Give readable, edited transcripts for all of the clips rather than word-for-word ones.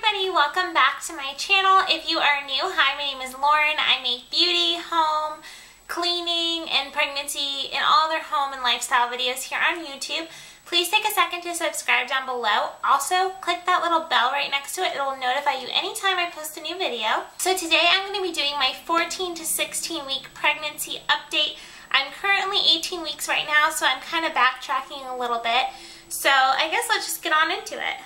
everybody, welcome back to my channel. If you are new, hi, my name is Lauren. I make beauty, home, cleaning, and pregnancy and all other home and lifestyle videos here on YouTube. Please take a second to subscribe down below. Also, click that little bell right next to it. It will notify you anytime I post a new video. So today I'm going to be doing my 14 to 16 week pregnancy update. I'm currently 18 weeks right now, so I'm kind of backtracking a little bit. So I guess let's just get on into it.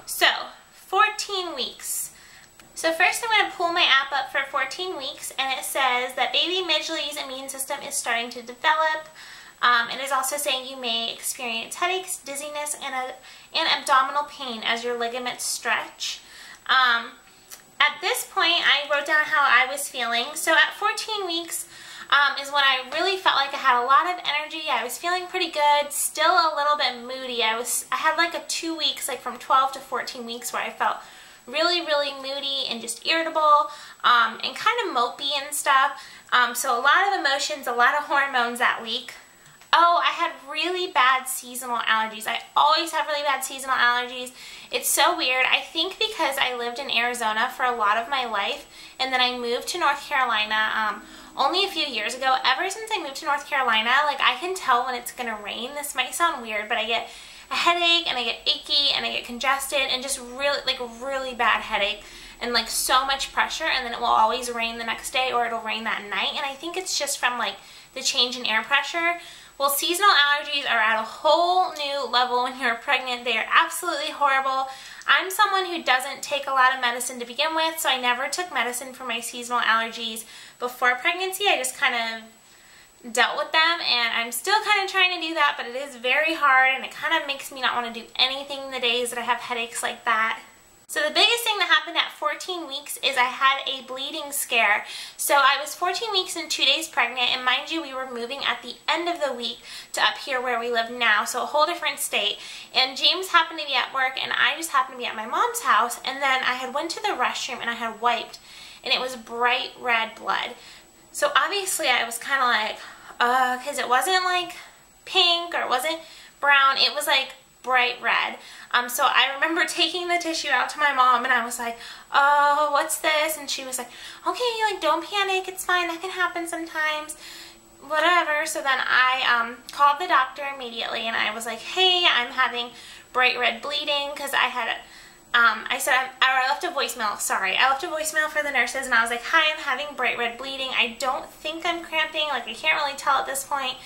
So, 14 weeks. So first I'm going to pull my app up for 14 weeks, and it says that baby Midgley's immune system is starting to develop. It is also saying you may experience headaches, dizziness, and abdominal pain as your ligaments stretch. At this point, I wrote down how I was feeling. So at 14 weeks is when I really felt like I had a lot of energy. I was feeling pretty good, still a little bit moody. I had like a 2 weeks, like from 12 to 14 weeks, where I felt really moody and just irritable and kind of mopey and stuff. So a lot of emotions, a lot of hormones that week. Oh, I had really bad seasonal allergies. I always have really bad seasonal allergies. It's so weird. I think because I lived in Arizona for a lot of my life, and then I moved to North Carolina only a few years ago. Ever since I moved to North Carolina, like, I can tell when it's gonna rain. This might sound weird, but I get a headache, and I get achy, and I get congested, and just really bad headache, and like so much pressure, and then it will always rain the next day, or it'll rain that night. And I think it's just from like the change in air pressure. Well, seasonal allergies are at a whole new level when you're pregnant. They are absolutely horrible. I'm someone who doesn't take a lot of medicine to begin with, so I never took medicine for my seasonal allergies before pregnancy. I just kind of dealt with them, and I'm still kind of trying to do that, but it is very hard, and it kind of makes me not want to do anything the days that I have headaches like that. So the biggest thing that happened at 14 weeks is I had a bleeding scare. So I was 14 weeks and 2 days pregnant, and mind you, we were moving at the end of the week to up here where we live now, so a whole different state. And James happened to be at work, and I just happened to be at my mom's house, and then I had went to the restroom and I had wiped, and it was bright red blood. So obviously I was kind of like, because it wasn't like pink or it wasn't brown, it was like bright red. So I remember taking the tissue out to my mom, and I was like, oh, what's this? And she was like, okay, like, don't panic, it's fine, that can happen sometimes, whatever. So then I called the doctor immediately, and I was like, hey, I'm having bright red bleeding, because I had, I left a voicemail, sorry, I left a voicemail for the nurses, and I was like, hi, I'm having bright red bleeding, I don't think I'm cramping, like, I can't really tell at this point.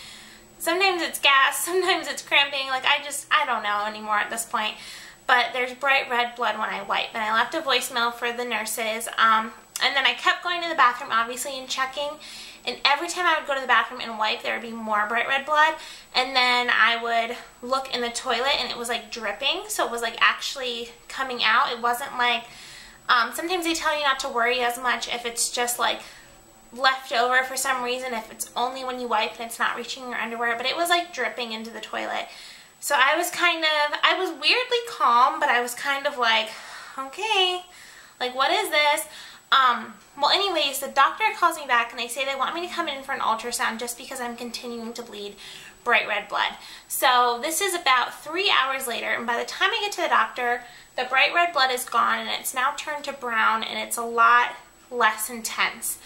Sometimes it's gas, sometimes it's cramping, like I don't know anymore at this point. But there's bright red blood when I wipe, and I left a voicemail for the nurses. And then I kept going to the bathroom, obviously, and checking. And every time I would go to the bathroom and wipe, there would be more bright red blood. And then I would look in the toilet, and it was like dripping, so it was like actually coming out. It wasn't like, sometimes they tell you not to worry as much if it's just like left over for some reason, if it's only when you wipe and it's not reaching your underwear, but it was like dripping into the toilet. So I was weirdly calm, but I was kind of like, okay, like, what is this? Well, anyways, the doctor calls me back, and they say they want me to come in for an ultrasound just because I'm continuing to bleed bright red blood. So this is about 3 hours later, and by the time I get to the doctor, the bright red blood is gone, and it's now turned to brown, and it's a lot less intense.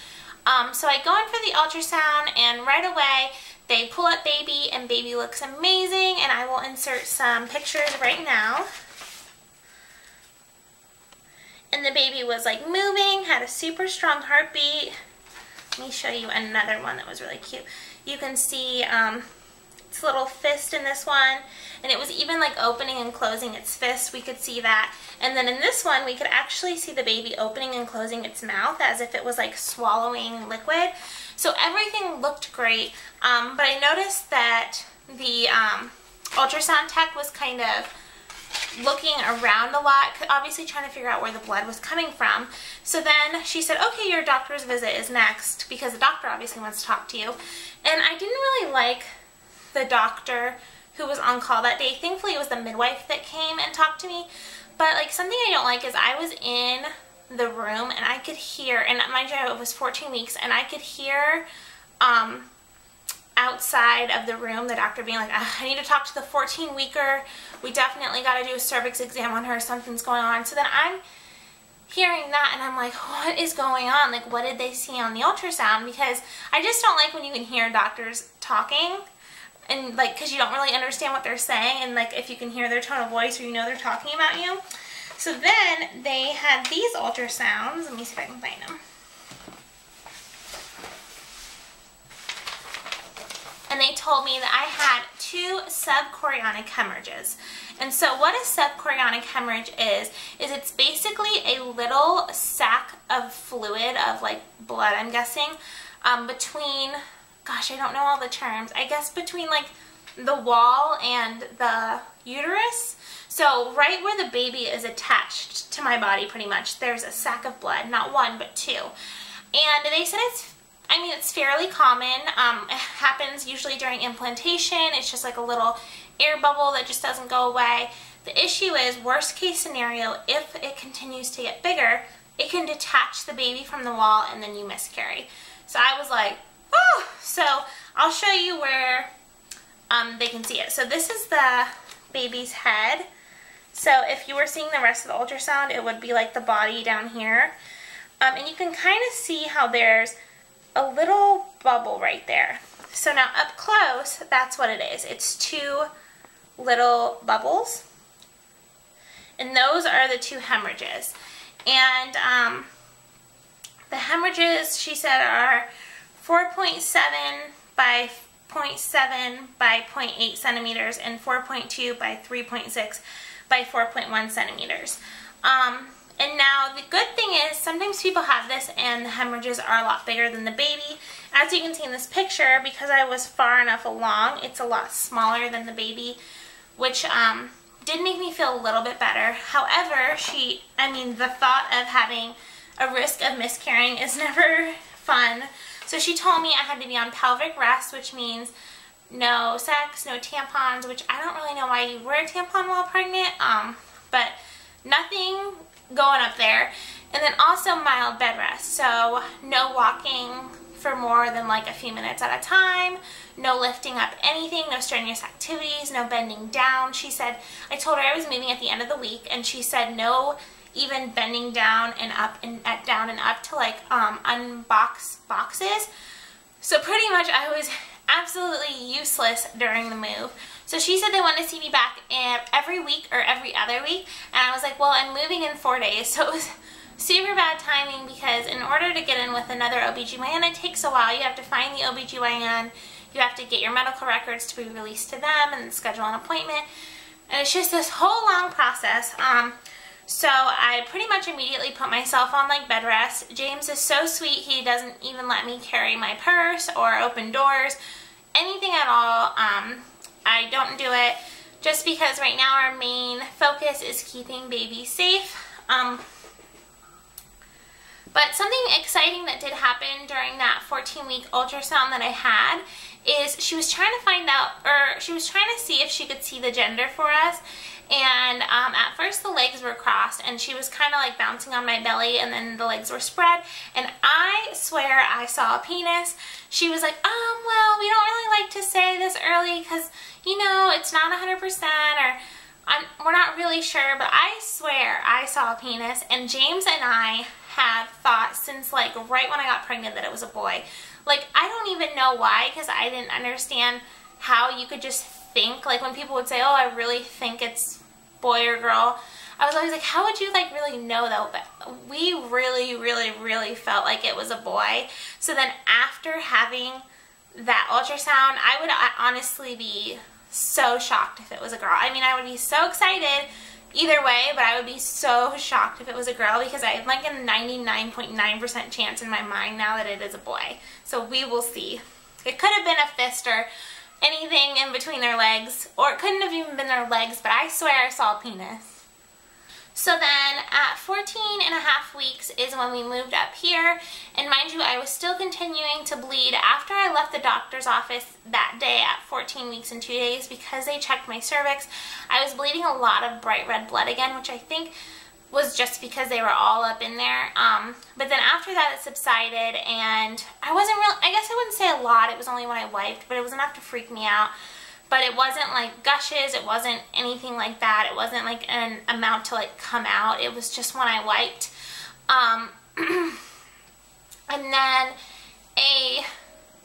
So I go in for the ultrasound, and right away they pull up baby, and baby looks amazing, and I will insert some pictures right now. And the baby was like moving, had a super strong heartbeat. Let me show you another one that was really cute. You can see its little fist in this one, and it was even like opening and closing its fist. We could see that. And then in this one, we could actually see the baby opening and closing its mouth as if it was like swallowing liquid. So everything looked great, but I noticed that the ultrasound tech was kind of looking around a lot, obviously trying to figure out where the blood was coming from. So then she said, okay, your doctor's visit is next, because the doctor obviously wants to talk to you. And I didn't really like the doctor who was on call that day. Thankfully, it was the midwife that came and talked to me. But like, something I don't like is I was in the room, and I could hear, and mind you, it was 14 weeks, and I could hear outside of the room, the doctor being like, I need to talk to the 14-weeker. We definitely got to do a cervix exam on her. Something's going on. So then I'm hearing that and I'm like, what is going on? Like, what did they see on the ultrasound? Because I just don't like when you can hear doctors talking and like, because you don't really understand what they're saying, and like if you can hear their tone of voice or you know they're talking about you. So then they had these ultrasounds. Let me see if I can find them. And they told me that I had 2 subchorionic hemorrhages. And so what a subchorionic hemorrhage is it's basically a little sac of fluid, of like blood, I'm guessing, between, gosh, I don't know all the terms, I guess between like the wall and the uterus. So right where the baby is attached to my body pretty much, there's a sac of blood, not 1 but 2. And they said it's fairly common. It happens usually during implantation. It's just like a little air bubble that just doesn't go away. The issue is, worst case scenario, if it continues to get bigger, it can detach the baby from the wall and then you miscarry. So I was like, oh! So I'll show you where they can see it. So this is the baby's head. So if you were seeing the rest of the ultrasound, it would be like the body down here. And you can kind of see how there's a little bubble right there. So now up close, that's what it is. It's 2 little bubbles. And those are the 2 hemorrhages. And the hemorrhages, she said, are 4.7 by 0.7 by 0.8 centimeters and 4.2 by 3.6 by 4.1 centimeters. And now the good thing is, sometimes people have this and the hemorrhages are a lot bigger than the baby. As you can see in this picture, because I was far enough along, it's a lot smaller than the baby, which did make me feel a little bit better. However, the thought of having a risk of miscarrying is never fun. So she told me I had to be on pelvic rest, which means no sex, no tampons, which I don't really know why you wear a tampon while pregnant, but nothing going up there. And then also mild bed rest, so no walking for more than like a few minutes at a time, no lifting up anything, no strenuous activities, no bending down. She said, I told her I was moving at the end of the week, and she said no even bending down and up and down and up to like unbox boxes. So pretty much I was absolutely useless during the move. So she said they wanted to see me back every week or every other week, and I was like, well, I'm moving in 4 days. So it was super bad timing, because in order to get in with another OBGYN, it takes a while. You have to find the OBGYN, you have to get your medical records to be released to them and schedule an appointment, and it's just this whole long process. So I pretty much immediately put myself on like bed rest. James is so sweet, he doesn't even let me carry my purse or open doors, anything at all. I don't do it just because right now our main focus is keeping baby safe. But something exciting that did happen during that 14-week ultrasound that I had is she was trying to find out, or she was trying to see if she could see the gender for us. And at first the legs were crossed, and she was kind of like bouncing on my belly, and then the legs were spread, and I swear I saw a penis. She was like, well, we don't really like to say this early because, you know, it's not 100%, or we're not really sure, but I swear I saw a penis. And James and I have thought since like right when I got pregnant that it was a boy. Like, I don't even know why, because I didn't understand how you could just think, like when people would say, oh, I really think it's boy or girl, I was always like, how would you like really know though? But we really felt like it was a boy. So then after having that ultrasound, I would honestly be so shocked if it was a girl. I mean, I would be so excited either way, but I would be so shocked if it was a girl, because I have like a 99.9% chance in my mind now that it is a boy. So we will see. It could have been a fist or anything in between their legs, or it couldn't have even been their legs, but I swear I saw a penis. So then at 14.5 weeks is when we moved up here, and mind you, I was still continuing to bleed after I left the doctor's office that day at 14 weeks and 2 days, because they checked my cervix. I was bleeding a lot of bright red blood again, which I think was just because they were all up in there. But then after that it subsided, and I guess I wouldn't say a lot, it was only when I wiped, but it was enough to freak me out. But it wasn't like gushes, it wasn't anything like that, it wasn't like an amount to like come out, it was just when I wiped. And then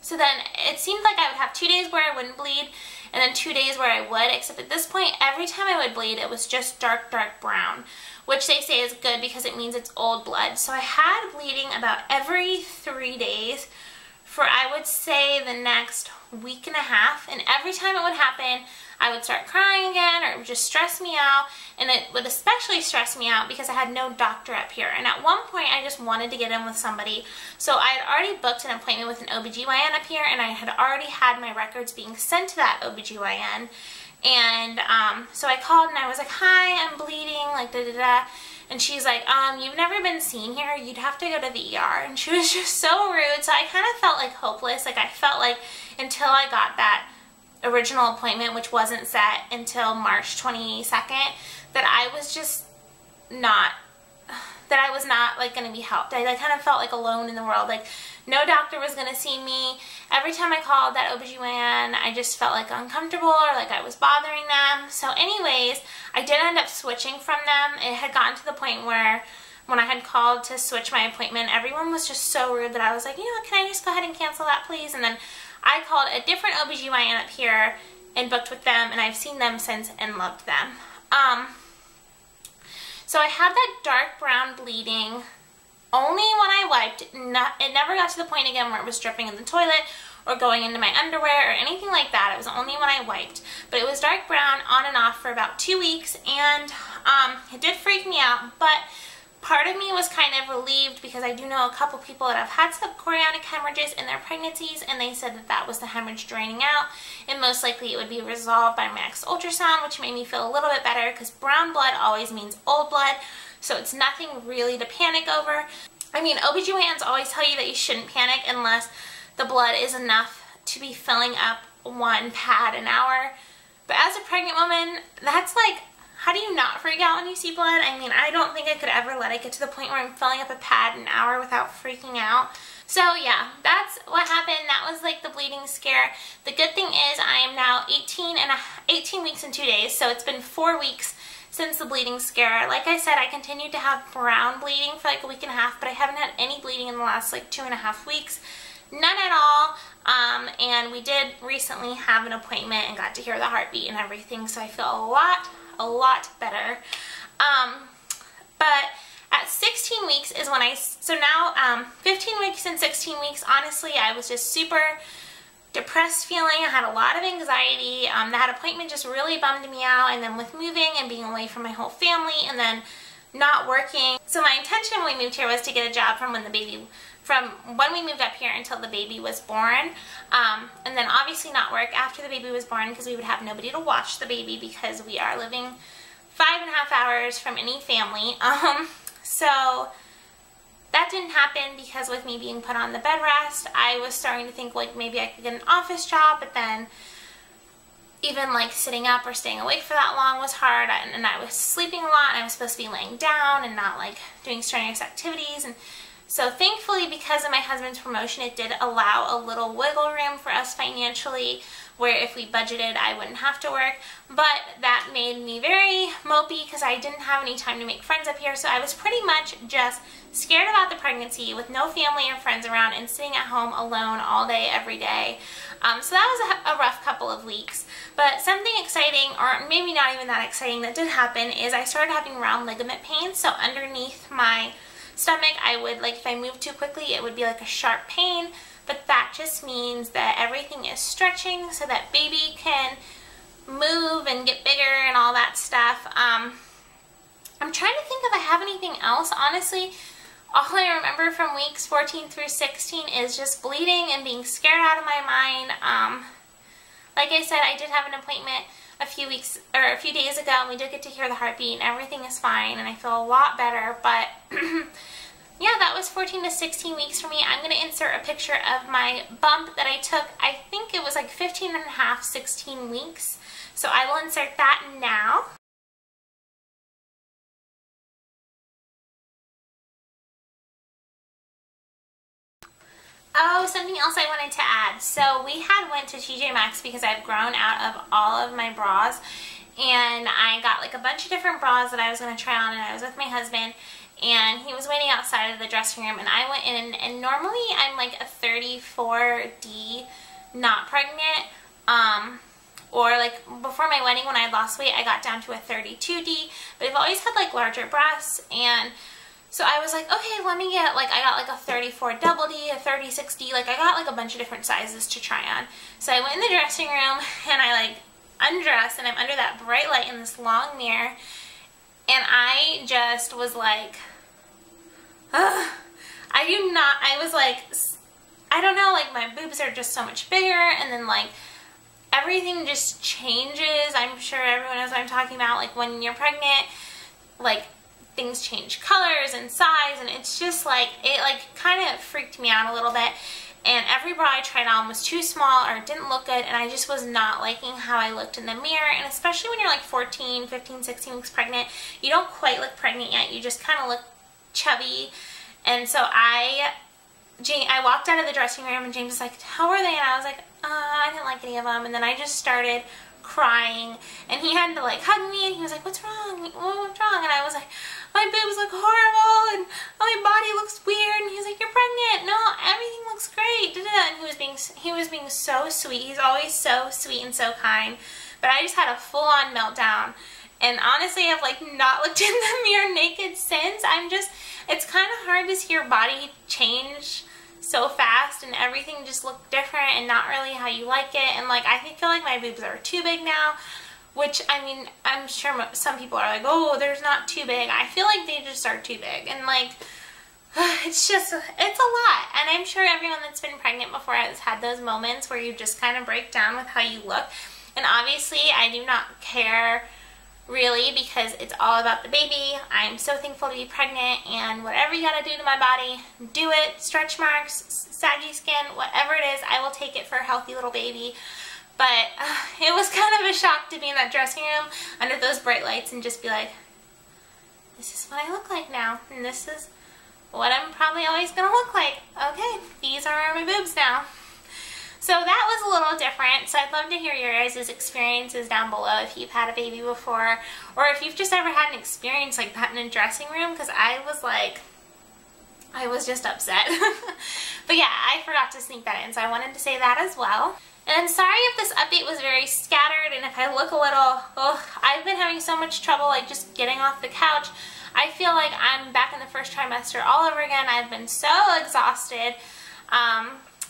so then it seemed like I would have 2 days where I wouldn't bleed, and then 2 days where I would, except at this point, every time I would bleed, it was just dark, dark brown, which they say is good because it means it's old blood. So I had bleeding about every 3 days for, I would say, the next week and a half, and every time it would happen, I would start crying again, or it would just stress me out, and it would especially stress me out because I had no doctor up here, and at one point I just wanted to get in with somebody, so I had already booked an appointment with an OBGYN up here, and I had already had my records being sent to that OBGYN, and so I called and I was like, hi, I'm bleeding, like da-da-da, and she's like, you've never been seen here, you'd have to go to the ER, and she was just so rude, so I kind of felt like hopeless, like I felt like until I got that original appointment, which wasn't set until March 22nd, that I was just not, that I was not like going to be helped. I kind of felt like alone in the world, like no doctor was going to see me. Every time I called that OBGYN, I just felt like uncomfortable or like I was bothering them. So anyways, I did end up switching from them. It had gotten to the point where when I had called to switch my appointment, everyone was just so rude that I was like, you know what, can I just go ahead and cancel that please? And then I called a different OBGYN up here and booked with them, and I've seen them since and loved them. So I had that dark brown bleeding only when I wiped. It never got to the point again where it was dripping in the toilet or going into my underwear or anything like that. It was only when I wiped. But it was dark brown on and off for about 2 weeks, and it did freak me out, but part of me was kind of relieved because I do know a couple people that have had subchorionic hemorrhages in their pregnancies, and they said that that was the hemorrhage draining out, and most likely it would be resolved by my next ultrasound, which made me feel a little bit better because brown blood always means old blood, so it's nothing really to panic over. I mean, OBGYNs always tell you that you shouldn't panic unless the blood is enough to be filling up 1 pad an hour, but as a pregnant woman, that's like, how do you not freak out when you see blood? I mean, I don't think I could ever let it get to the point where I'm filling up a pad an hour without freaking out. So yeah, that's what happened. That was like the bleeding scare. The good thing is I am now 18 weeks and 2 days, so it's been 4 weeks since the bleeding scare. Like I said, I continued to have brown bleeding for like a week and a half, but I haven't had any bleeding in the last like 2.5 weeks. None at all. And we did recently have an appointment and got to hear the heartbeat and everything, so I feel a lot better. But at 16 weeks is when so now 15 weeks and 16 weeks, honestly, I was just super depressed feeling. I had a lot of anxiety. That appointment just really bummed me out, and then with moving and being away from my whole family and then not working. So my intention when we moved here was to get a job from when we moved up here until the baby was born, and then obviously not work after the baby was born because we would have nobody to watch the baby because we are living 5.5 hours from any family. So that didn't happen because with me being put on the bed rest, I was starting to think like maybe I could get an office job, but then even like sitting up or staying awake for that long was hard, and I was sleeping a lot, and I was supposed to be laying down and not like doing strenuous activities. And so thankfully, because of my husband's promotion, it did allow a little wiggle room for us financially, where if we budgeted, I wouldn't have to work. But that made me very mopey because I didn't have any time to make friends up here, so I was pretty much just scared about the pregnancy with no family or friends around and sitting at home alone all day, every day. So that was a rough couple of weeks. But something exciting, or maybe not even that exciting, that did happen is I started having round ligament pain. So underneath my stomach, I would, like if I moved too quickly, it would be like a sharp pain. But that just means that everything is stretching so that baby can move and get bigger and all that stuff. I'm trying to think if I have anything else. Honestly, all I remember from weeks 14 through 16 is just bleeding and being scared out of my mind. Like I said, I did have an appointment a few days ago, and we did get to hear the heartbeat, and everything is fine, and I feel a lot better. But yeah, that was 14 to 16 weeks for me. I'm going to insert a picture of my bump that I took. I think it was like 15 and a half, 16 weeks. So I will insert that now. Oh, something else I wanted to add. So we went to TJ Maxx because I've grown out of all of my bras, and I got like a bunch of different bras that I was going to try on, and I was with my husband, and he was waiting outside of the dressing room, and I went in, and normally I'm like a 34D, not pregnant, or like before my wedding when I had lost weight, I got down to a 32D, but I've always had like larger breasts, and so I was like, okay, let me get, like, I got like a 34 double D, a 36D, like I got like a bunch of different sizes to try on. So I went in the dressing room, and I like undressed, and I'm under that bright light in this long mirror, and I just was like, ugh. I was like, I don't know, like my boobs are just so much bigger, and then like everything just changes. I'm sure everyone knows what I'm talking about, like when you're pregnant, like things change colors and size, and it's just like, it like kind of freaked me out a little bit, and every bra I tried on was too small or didn't look good, and I just was not liking how I looked in the mirror. And especially when you're like 14, 15, 16 weeks pregnant, you don't quite look pregnant yet, you just kind of look chubby. And so I walked out of the dressing room, and James was like, how are they? And I was like, I didn't like any of them. And then I just started crying, and he had to like hug me, and he was like, what's wrong? What's wrong? And I was like, my boobs look horrible, and my body looks weird. And he was like, you're pregnant. No, everything looks great. And he was being so sweet. He's always so sweet and so kind. But I just had a full-on meltdown. And honestly, I've like not looked in the mirror naked since. It's kind of hard to see your body change so fast, and everything just looked different and not really how you like it. And like I feel like my boobs are too big now, which I mean, I'm sure some people are like, oh, there's not too big. I feel like they just are too big, and like it's a lot. And I'm sure everyone that's been pregnant before has had those moments where you just kind of break down with how you look. And obviously I do not care really, because it's all about the baby. I'm so thankful to be pregnant, and whatever you gotta do to my body, do it. Stretch marks, saggy skin, whatever it is, I will take it for a healthy little baby. But it was kind of a shock to be in that dressing room under those bright lights and just be like, this is what I look like now, and this is what I'm probably always gonna look like. Okay, these are my boobs now. So that was a little different. So I'd love to hear your guys' experiences down below if you've had a baby before, or if you've just ever had an experience like that in a dressing room, because I was just upset. But yeah, I forgot to sneak that in, so I wanted to say that as well. And I'm sorry if this update was very scattered, and if I look a little, I've been having so much trouble like just getting off the couch. I feel like I'm back in the first trimester all over again. I've been so exhausted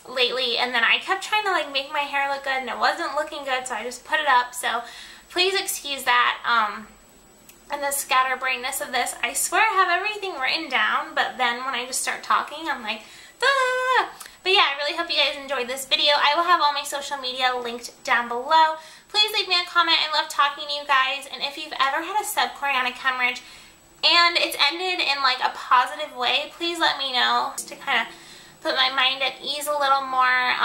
lately, and then I kept trying to like make my hair look good, and it wasn't looking good, so I just put it up. So please excuse that and the scatterbrainness of this. I swear I have everything written down, but then when I just start talking, I'm like, ah. But yeah, I really hope you guys enjoyed this video. I will have all my social media linked down below. Please leave me a comment. I love talking to you guys. And if you've ever had a subchorionic hemorrhage and it's ended in like a positive way, please let me know, just to kind of put my mind at ease a little more.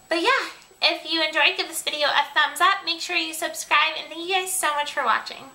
But yeah, if you enjoyed, give this video a thumbs up. Make sure you subscribe, and thank you guys so much for watching.